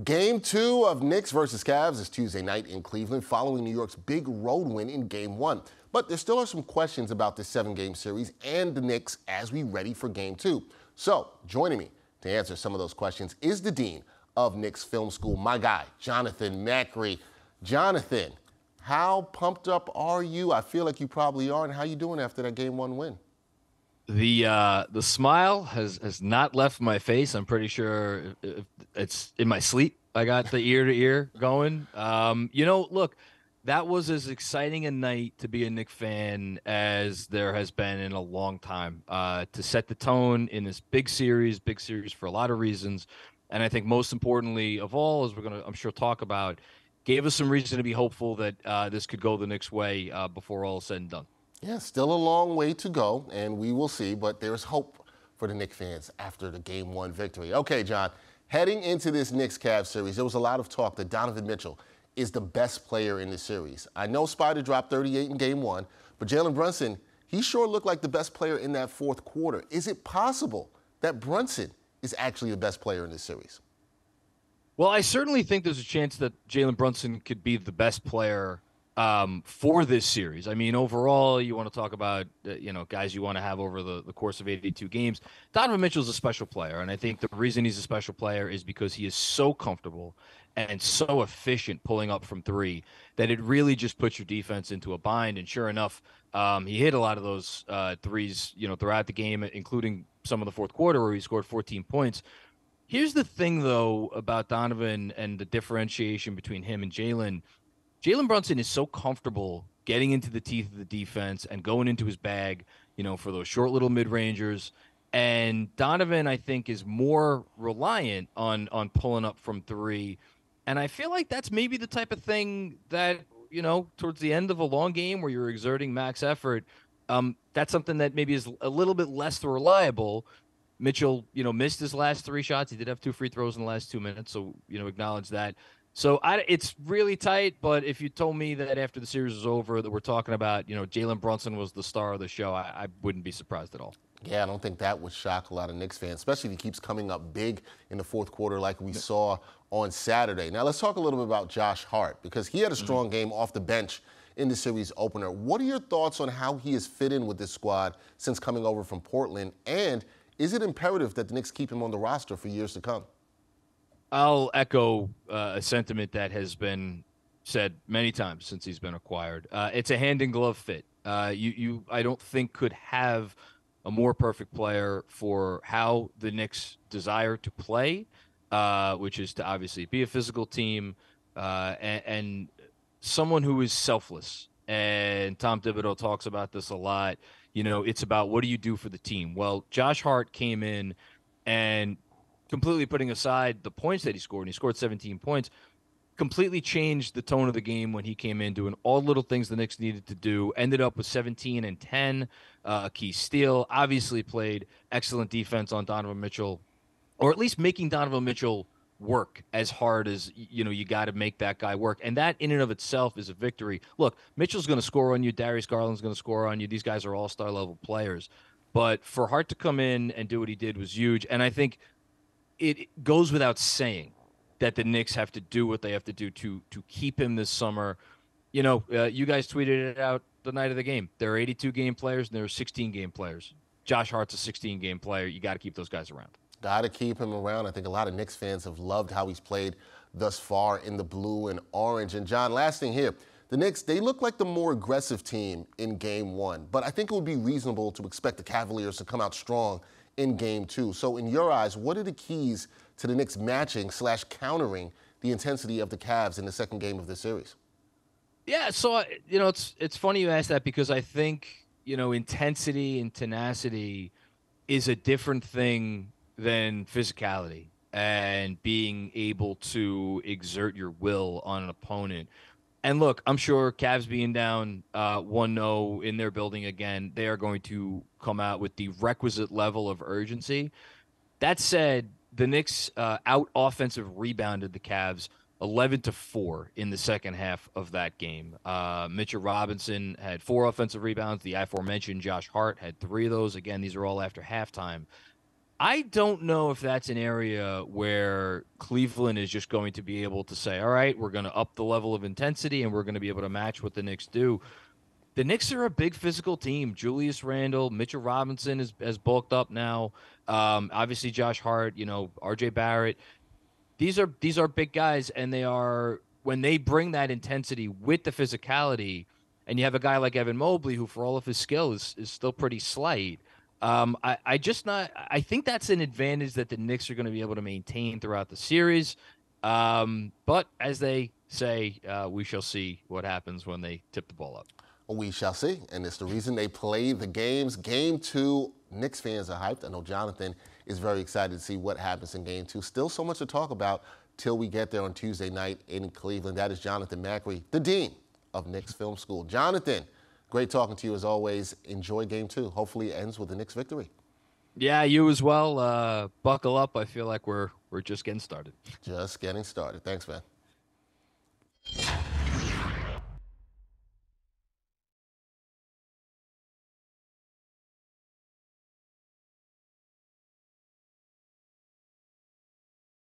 Game 2 of Knicks versus Cavs is Tuesday night in Cleveland following New York's big road win in Game 1. But there still are some questions about this 7-game series and the Knicks as we ready for Game 2. So, joining me to answer some of those questions is the Dean of Knicks Film School, my guy, Jonathan Macri. Jonathan, how pumped up are you? I feel like you probably are, and how you doing after that Game 1 win? The smile has not left my face. I'm pretty sure it's in my sleep. I got the ear to ear going. Look, that was as exciting a night to be a Knick fan as there has been in a long time. To set the tone in this big series for a lot of reasons, and I think most importantly of all, as we're gonna, I'm sure, talk about, gave us some reason to be hopeful that this could go the Knicks' way before all is said and done. Yeah, still a long way to go, and we will see, but there's hope for the Knicks fans after the Game 1 victory. Okay, John, heading into this Knicks-Cavs series, there was a lot of talk that Donovan Mitchell is the best player in the series. I know Spider dropped 38 in Game 1, but Jalen Brunson, he sure looked like the best player in that fourth quarter. Is it possible that Brunson is actually the best player in this series? Well, I certainly think there's a chance that Jalen Brunson could be the best player for this series. I mean, overall, you want to talk about, guys you want to have over the course of 82 games. Donovan Mitchell's a special player, and I think the reason he's a special player is because he is so comfortable and so efficient pulling up from three that it really just puts your defense into a bind. And sure enough, he hit a lot of those threes, throughout the game, including some of the fourth quarter where he scored 14 points. Here's the thing, though, about Donovan and the differentiation between him and Jalen. Jalen Brunson is so comfortable getting into the teeth of the defense and going into his bag, for those short little mid-rangers. And Donovan, I think, is more reliant on pulling up from three. And I feel like that's maybe the type of thing that, towards the end of a long game where you're exerting max effort, that's something that maybe is a little bit less reliable. Mitchell, missed his last three shots. He did have two free throws in the last 2 minutes, so, acknowledge that. So it's really tight, but if you told me that after the series was over that we're talking about, Jalen Brunson was the star of the show, I wouldn't be surprised at all. Yeah, I don't think that would shock a lot of Knicks fans, especially if he keeps coming up big in the fourth quarter like we saw on Saturday. Now, let's talk a little bit about Josh Hart, because he had a strong game off the bench in the series opener. What are your thoughts on how he has fit in with this squad since coming over from Portland? And is it imperative that the Knicks keep him on the roster for years to come? I'll echo a sentiment that has been said many times since he's been acquired. It's a hand-in-glove fit. I don't think could have a more perfect player for how the Knicks desire to play, which is to obviously be a physical team and someone who is selfless. And Tom Thibodeau talks about this a lot. It's about what do you do for the team? Well, Josh Hart came in and completely putting aside the points that he scored, and he scored 17 points, completely changed the tone of the game when he came in, doing all little things the Knicks needed to do, ended up with 17 and 10, a key steal, obviously played excellent defense on Donovan Mitchell, or at least making Donovan Mitchell work as hard as, you got to make that guy work. And that in and of itself is a victory. Look, Mitchell's going to score on you. Darius Garland's going to score on you. These guys are all-star level players. But for Hart to come in and do what he did was huge. And I think it goes without saying that the Knicks have to do what they have to do to keep him this summer. You guys tweeted it out the night of the game. There are 82-game players and there are 16-game players. Josh Hart's a 16-game player. You got to keep those guys around. Got to keep him around. I think a lot of Knicks fans have loved how he's played thus far in the blue and orange. And, John, last thing here. The Knicks, they look like the more aggressive team in Game 1, but I think it would be reasonable to expect the Cavaliers to come out strong in Game 2. So in your eyes, what are the keys to the Knicks matching/countering the intensity of the Cavs in the second game of this series? Yeah, so, it's funny you ask that because I think, intensity and tenacity is a different thing than physicality and being able to exert your will on an opponent. And look, I'm sure Cavs being down 1-0 in their building again, they are going to come out with the requisite level of urgency. That said, the Knicks out offensive rebounded the Cavs 11-4 in the second half of that game. Mitchell Robinson had 4 offensive rebounds. The aforementioned Josh Hart had 3 of those. Again, these are all after halftime. I don't know if that's an area where Cleveland is just going to be able to say, all right, we're going to up the level of intensity and we're going to be able to match what the Knicks do. The Knicks are a big physical team. Julius Randle, Mitchell Robinson has bulked up now. Obviously, Josh Hart, RJ Barrett. These are big guys, and they are when they bring that intensity with the physicality, and you have a guy like Evan Mobley, who for all of his skill is still pretty slight. I just not. I think that's an advantage that the Knicks are going to be able to maintain throughout the series. But as they say, we shall see what happens when they tip the ball up. We shall see, and it's the reason they play the games. Game 2, Knicks fans are hyped. I know Jonathan is very excited to see what happens in Game 2. Still so much to talk about till we get there on Tuesday night in Cleveland. That is Jonathan Macri, the dean of Knicks Film School. Jonathan, great talking to you as always. Enjoy Game 2. Hopefully it ends with a Knicks victory. Yeah, you as well. Buckle up. I feel like we're just getting started. Just getting started. Thanks, man.